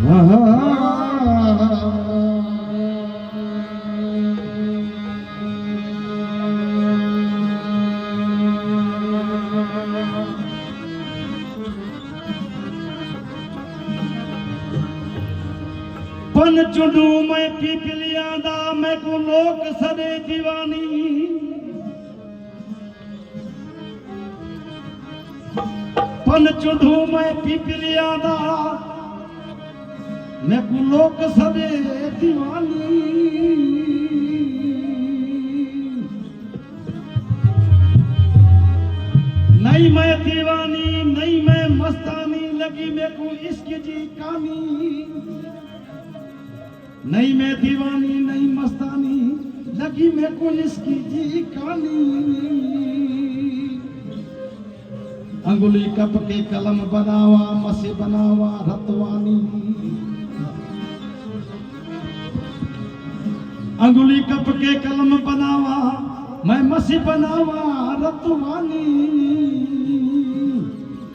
पन चुंडू मैं पीपलियां दा मैं को लोक सदे दीवानी पन चुंडू मैं पीपलियां दा मैं को लोक सदे दीवानी नहीं मैं दीवानी नहीं मैं मस्तानी लगी मैं को इश्क जी कहानी नहीं मैं दीवानी नहीं मस्तानी लगी मैं को इसकी जी कहानी अंगुली कप के कलम बनावा मसे बनावा रतवानी अंगुली कप के कलम बनावा मैं मसी बनावा रतवानी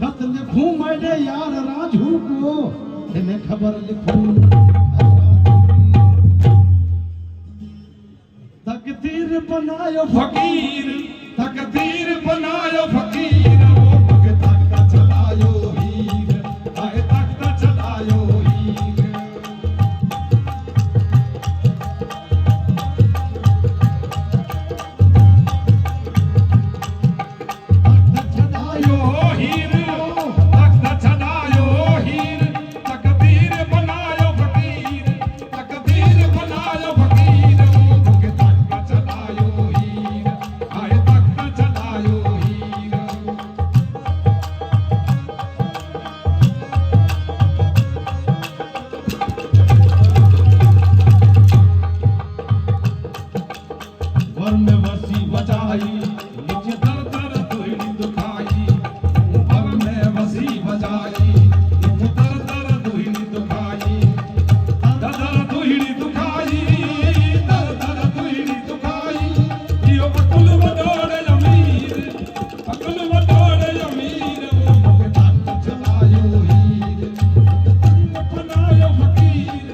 खत लिखूं मेरे यार राजू को कि मैं खबर लिखूं तकदीर बनायो फकीर तकदीर बनायो फकीर वो पग तकता चलायो हीर आए तकता चलायो हीर तकता चलायो हीर तकता चलायो हीर तकदीर बनायो फकीर तकदीर बनायो फकीर वर में वसी बजाई नीचे दर दर दुहिड़ी दुखाई वर में वसी बजाई नीचे दर दर दुहिड़ी दुखाई दर दर दुहिड़ी दुखाई दर दर दुहिड़ी दुखाई यो अकुल वडोड़े अमीर अकुल वडोड़े अमीर वो मुके तक चलायो हीर बनायो फकीर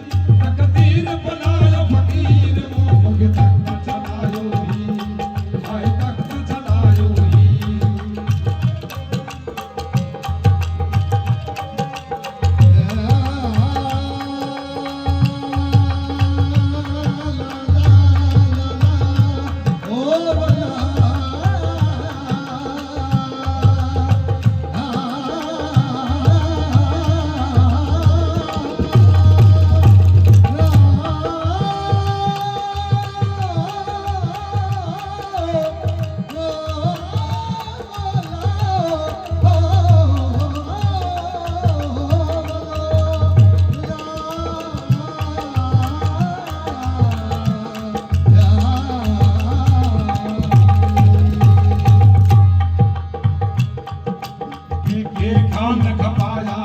तकदीर बनायो फकीर वो मुके तक चलायो खान खपाया